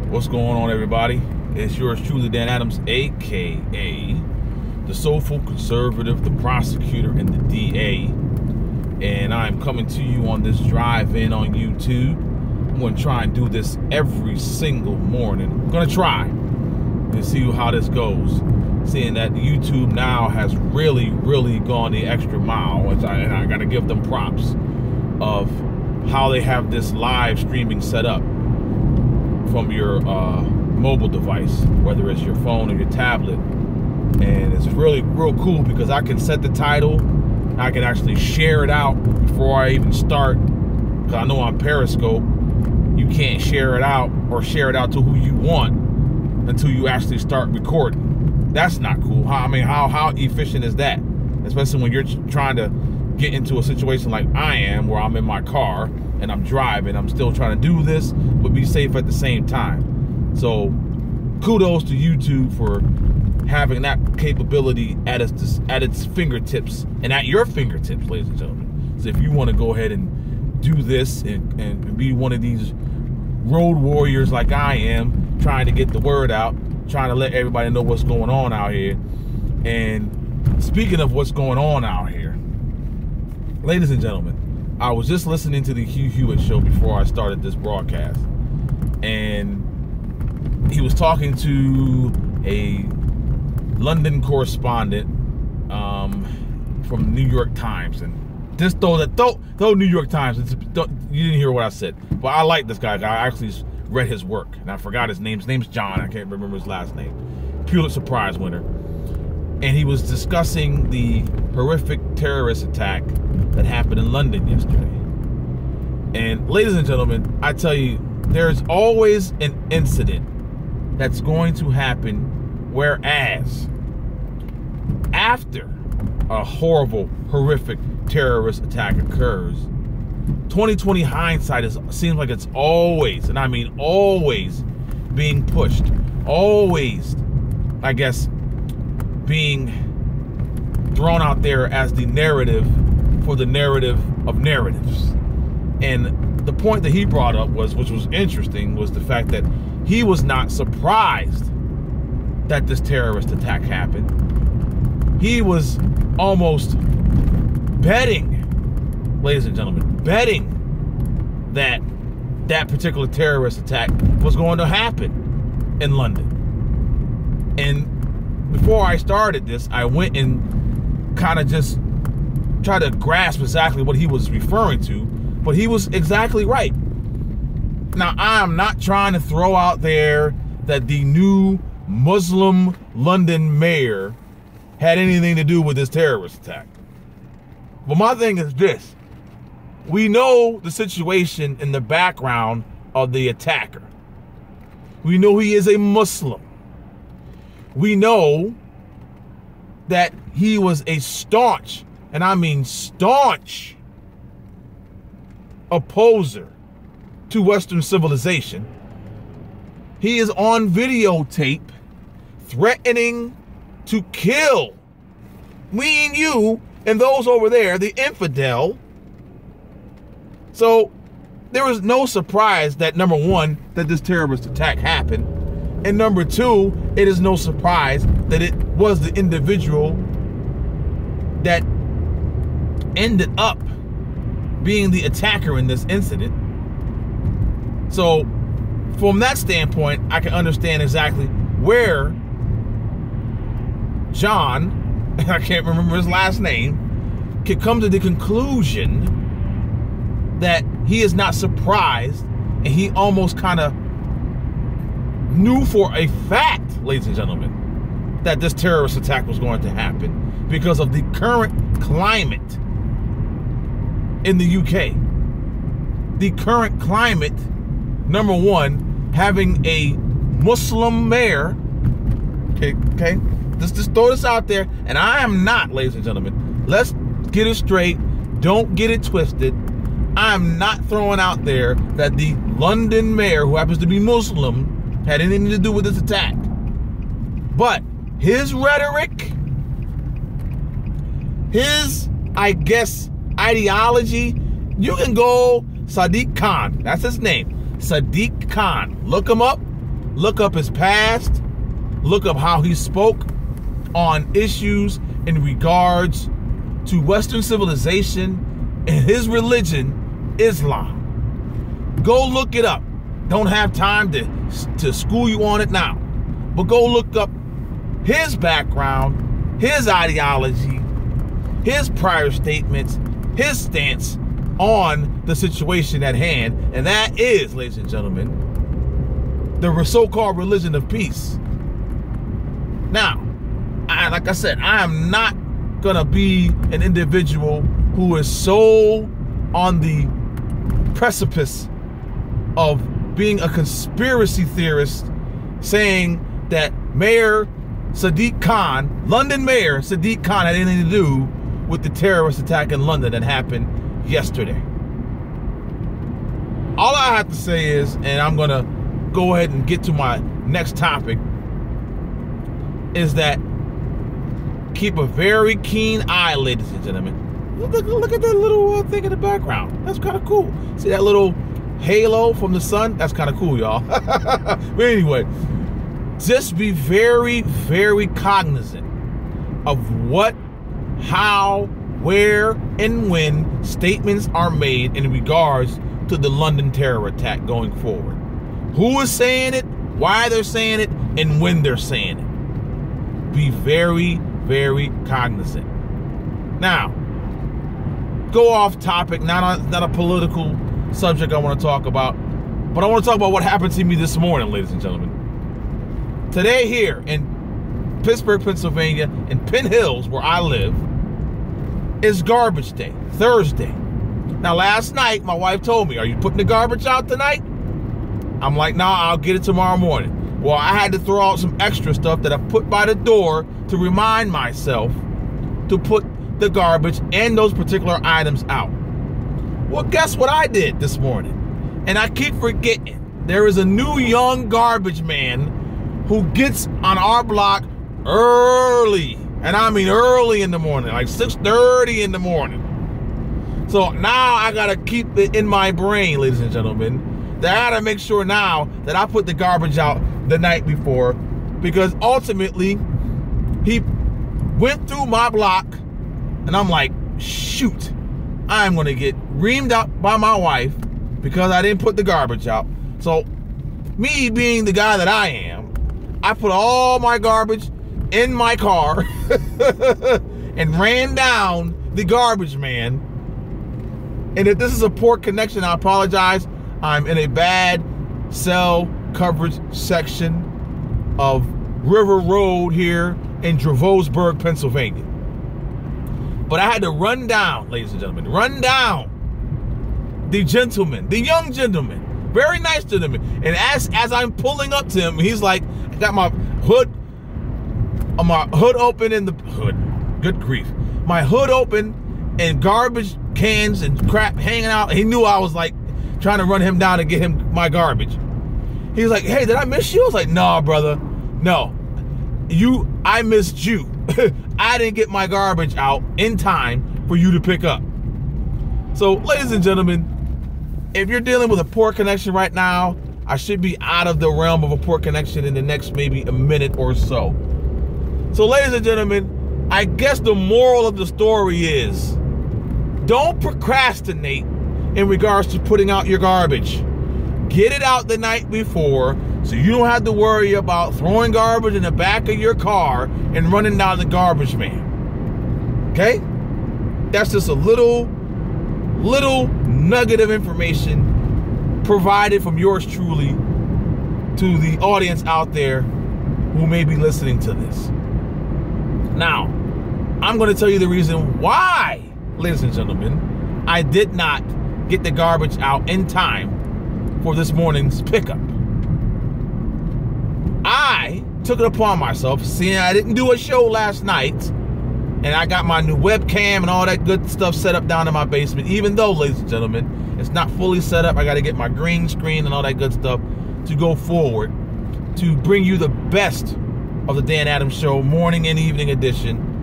What's going on, everybody? It's yours truly, Dan Adams, aka the soulful conservative, the prosecutor, and the DA. And I'm coming to you on this drive-in on YouTube. I'm going to try and do this every single morning. I'm going to try and see how this goes. Seeing that YouTube now has really gone the extra mile, which I got to give them props of how they have this live streaming set up from your mobile device, whether it's your phone or your tablet. And it's real cool because I can set the title, I can actually share it out before I even start, because I know on Periscope you can't share it out or share it out to who you want until you actually start recording. That's not cool. How efficient is that? Especially when you're trying to get into a situation like I am, where I'm in my car and I'm driving. I'm still trying to do this, but be safe at the same time. So kudos to YouTube for having that capability at its fingertips and at your fingertips, ladies and gentlemen. So if you want to go ahead and do this and be one of these road warriors like I am, trying to get the word out, trying to let everybody know what's going on out here. And speaking of what's going on out here, ladies and gentlemen, I was just listening to the Hugh Hewitt show before I started this broadcast, and he was talking to a London correspondent from the New York Times. And just throw New York Times, you didn't hear what I said, but I like this guy. I actually read his work, and I forgot his name. His name's John. I can't remember his last name. Pulitzer Prize winner. And he was discussing the horrific terrorist attack that happened in London yesterday. And ladies and gentlemen, I tell you, there's always an incident that's going to happen, whereas after a horrible, horrific terrorist attack occurs, 2020 hindsight seems like it's always, and I mean always, being pushed, always, I guess, being thrown out there as the narrative for the narrative of narratives. And the point that he brought up which was interesting, was the fact that he was not surprised that this terrorist attack happened. He was almost betting, ladies and gentlemen, betting that that particular terrorist attack was going to happen in London. And before I started this, I went and kind of just tried to grasp exactly what he was referring to, but he was exactly right. Now, I'm not trying to throw out there that the new Muslim London mayor had anything to do with this terrorist attack. But my thing is this: we know the situation in the background of the attacker. We know he is a Muslim. We know that he was a staunch, and I mean staunch, opposer to Western civilization. He is on videotape threatening to kill me and you and those over there, the infidel. So there was no surprise that, number one, that this terrorist attack happened. And number two, it is no surprise that it was the individual that ended up being the attacker in this incident. So from that standpoint, I can understand exactly where John, I can't remember his last name, can come to the conclusion that he is not surprised, and he almost kind of knew for a fact, ladies and gentlemen, that this terrorist attack was going to happen because of the current climate in the UK. The current climate, number one, having a Muslim mayor, okay, just throw this out there, and I am not, ladies and gentlemen, let's get it straight, don't get it twisted. I'm not throwing out there that the London mayor, who happens to be Muslim, had anything to do with this attack. But his rhetoric, his, I guess, ideology, you can go Sadiq Khan, that's his name, Sadiq Khan. Look him up. look up his past, look up how he spoke on issues in regards to Western civilization and his religion, Islam. Go look it up. Don't have time to school you on it now. But go look up his background, his ideology, his prior statements, his stance on the situation at hand. And that is, ladies and gentlemen, the so-called religion of peace. Now, like I said, I am not gonna be an individual who is so on the precipice of being a conspiracy theorist, saying that Mayor Sadiq Khan, London Mayor Sadiq Khan, had anything to do with the terrorist attack in London that happened yesterday. All I have to say is, and I'm gonna go ahead and get to my next topic, is that keep a very keen eye, ladies and gentlemen. Look at that little thing in the background. That's kind of cool. See that little halo from the sun? That's kind of cool, y'all. But anyway, just be very, very cognizant of what, how, where, and when statements are made in regards to the London terror attack going forward. Who is saying it, why they're saying it, and when they're saying it. Be very, very cognizant. Now, go off topic, not a political subject I want to talk about, but I want to talk about what happened to me this morning, ladies and gentlemen. Today here in Pittsburgh, Pennsylvania, in Penn Hills, where I live, is garbage day, Thursday. Now, last night, my wife told me, are you putting the garbage out tonight? I'm like, no, I'll get it tomorrow morning. Well, I had to throw out some extra stuff that I put by the door to remind myself to put the garbage and those particular items out. Well, guess what I did this morning? And I keep forgetting. There is a new young garbage man who gets on our block early. And I mean early in the morning, like 6:30 in the morning. So now I gotta keep it in my brain, ladies and gentlemen, that I gotta make sure now that I put the garbage out the night before, because ultimately he went through my block and I'm like, shoot, I'm gonna get reamed out by my wife because I didn't put the garbage out. So me being the guy that I am, I put all my garbage in my car and ran down the garbage man. And if this is a poor connection, I apologize. I'm in a bad cell coverage section of River Road here in Dravosburg, Pennsylvania. But I had to run down, ladies and gentlemen, run down the gentleman, the young gentleman, very nice gentleman. And as I'm pulling up to him, he's like, I got my hood open in the hood. Good grief. My hood open and garbage cans and crap hanging out. He knew I was like trying to run him down to get him my garbage. He was like, hey, did I miss you? I was like, nah, brother. No. I missed you. I didn't get my garbage out in time for you to pick up. So, ladies and gentlemen, if you're dealing with a poor connection right now, I should be out of the realm of a poor connection in the next maybe a minute or so. So, ladies and gentlemen, I guess the moral of the story is, don't procrastinate in regards to putting out your garbage. Get it out the night before so you don't have to worry about throwing garbage in the back of your car and running down the garbage man. Okay? That's just a little nugget of information provided from yours truly to the audience out there who may be listening to this. Now, I'm going to tell you the reason why, ladies and gentlemen, I did not get the garbage out in time for this morning's pickup. I took it upon myself, seeing I didn't do a show last night, and I got my new webcam and all that good stuff set up down in my basement, even though, ladies and gentlemen, it's not fully set up. I got to get my green screen and all that good stuff to go forward to bring you the best of the Dan Adams Show, morning and evening edition.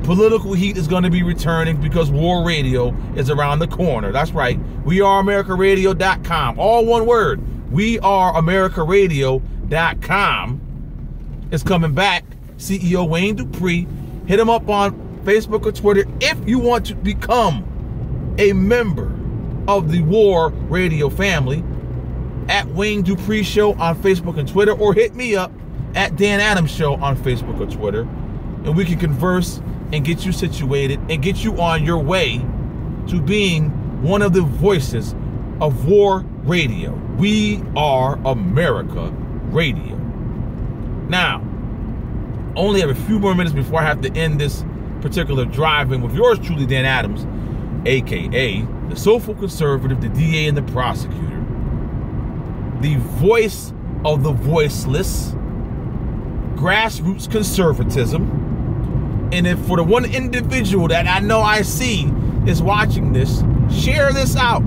Political heat is going to be returning because War Radio is around the corner. That's right. WeAreAmericaRadio.com. All one word. WeAreAmericaRadio.com. DanAdamsShow.com is coming back. CEO Wayne Dupree. Hit him up on Facebook or Twitter if you want to become a member of the War Radio family. At Wayne Dupree Show on Facebook and Twitter, or hit me up at Dan Adams Show on Facebook or Twitter, and we can converse and get you situated and get you on your way to being one of the voices of War Radio. We are America Radio. Now, only have a few more minutes before I have to end this particular drive-in with yours truly, Dan Adams, aka the soulful conservative, the DA, and the prosecutor, the voice of the voiceless, grassroots conservatism. And if for the one individual that I know I see is watching this, share this out.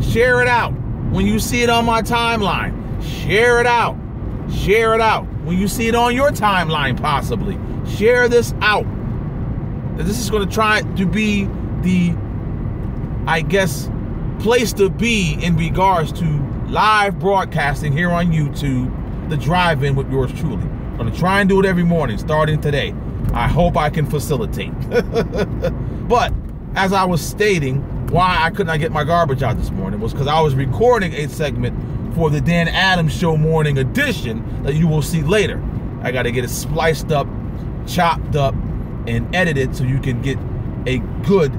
Share it out. When you see it on my timeline, share it out. Share it out. When you see it on your timeline, possibly, share this out. This is going to try to be the, I guess, place to be in regards to live broadcasting here on YouTube, the drive-in with yours truly. I'm going to try and do it every morning starting today. I hope I can facilitate. But as I was stating, why I could not get my garbage out this morning was because I was recording a segment for the Dan Adams Show Morning Edition that you will see later. I got to get it spliced up, chopped up, and edited so you can get a good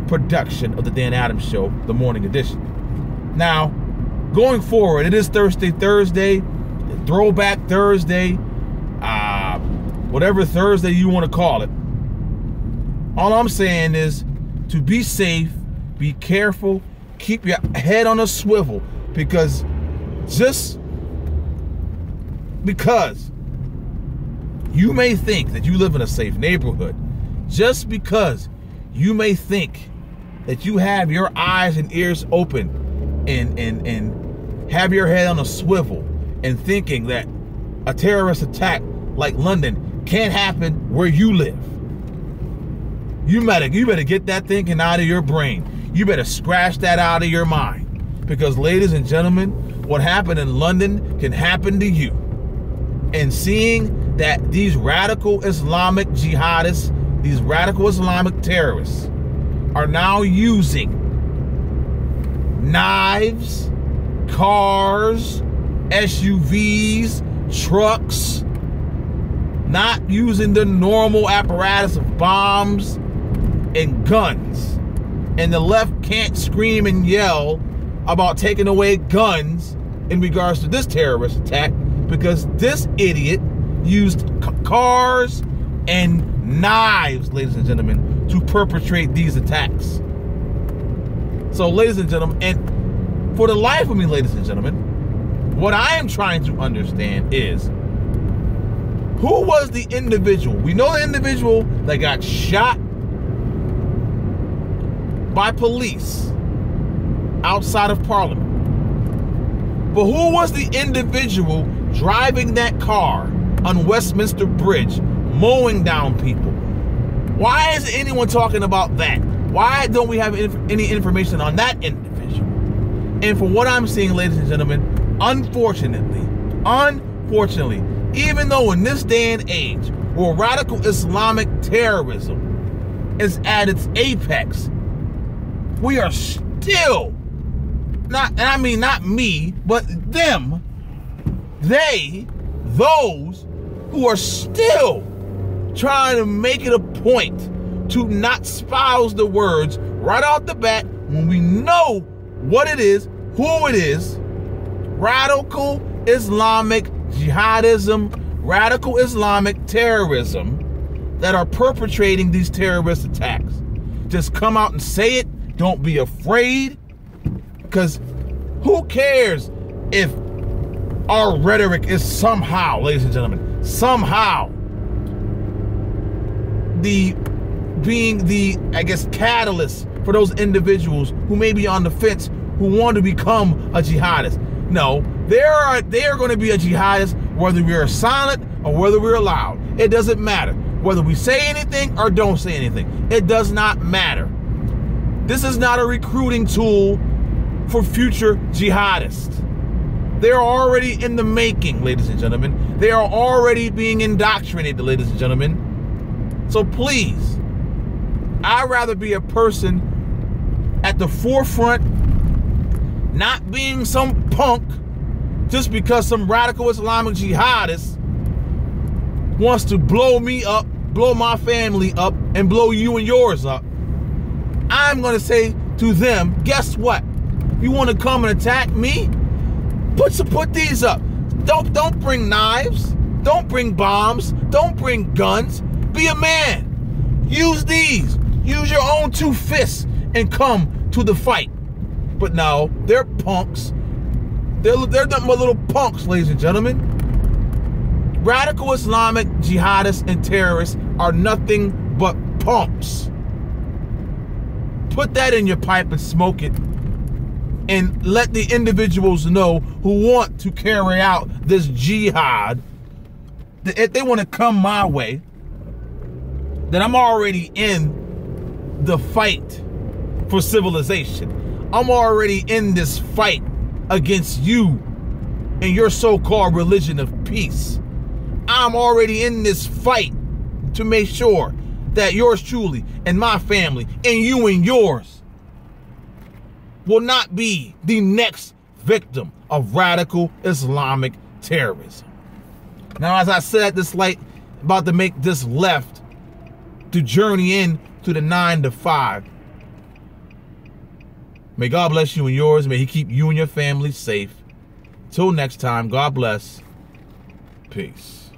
production of the Dan Adams Show, the Morning Edition. Now, going forward, it is Thursday, Throwback Thursday, whatever Thursday you want to call it. All I'm saying is to be safe, be careful, keep your head on a swivel, because just because you may think that you live in a safe neighborhood, just because you may think that you have your eyes and ears open and have your head on a swivel and thinking that a terrorist attack like London can't happen where you live. You better get that thinking out of your brain. You better scratch that out of your mind. Because, ladies and gentlemen, what happened in London can happen to you. And seeing that these radical Islamic jihadists, these radical Islamic terrorists, are now using knives, cars, SUVs, trucks, not using the normal apparatus of bombs and guns. And the left can't scream and yell about taking away guns in regards to this terrorist attack because this idiot used cars and knives, ladies and gentlemen, to perpetrate these attacks. So, ladies and gentlemen, and for the life of me, ladies and gentlemen, what I am trying to understand is, who was the individual? We know the individual that got shot by police outside of Parliament. But who was the individual driving that car on Westminster Bridge, mowing down people? Why isn't anyone talking about that? Why don't we have any information on that individual? And from what I'm seeing, ladies and gentlemen, unfortunately, even though in this day and age where radical Islamic terrorism is at its apex, we are still, and I mean not me, but them, those who are still trying to make it a point to not spouse the words right off the bat when we know what it is, who it is: radical Islamic jihadism, radical Islamic terrorism that are perpetrating these terrorist attacks. Just come out and say it. Don't be afraid, because who cares if our rhetoric is somehow, ladies and gentlemen, somehow being the, I guess, catalyst for those individuals who may be on the fence, who want to become a jihadist. No, they are going to be a jihadist whether we are silent or whether we're loud. It doesn't matter. Whether we say anything or don't say anything, it does not matter. This is not a recruiting tool for future jihadists. They're already in the making, ladies and gentlemen. They are already being indoctrinated, ladies and gentlemen. So please, I'd rather be a person at the forefront, not being some punk just because some radical Islamic jihadist wants to blow me up, blow my family up, and blow you and yours up. I'm going to say to them, guess what? You want to come and attack me? Put these up. Don't bring knives. Don't bring bombs. Don't bring guns. Be a man. Use these. Use your own two fists and come to the fight. But no, they're punks. They're nothing but little punks, ladies and gentlemen. Radical Islamic jihadists and terrorists are nothing but punks. Put that in your pipe and smoke it, and let the individuals know who want to carry out this jihad that if they want to come my way, then I'm already in the fight for civilization. I'm already in this fight against you and your so-called religion of peace. I'm already in this fight to make sure that yours truly and my family and you and yours will not be the next victim of radical Islamic terrorism. Now, as I said at this light, about to make this left to journey in to the 9 to 5. May God bless you and yours. May He keep you and your family safe. Till next time, God bless. Peace.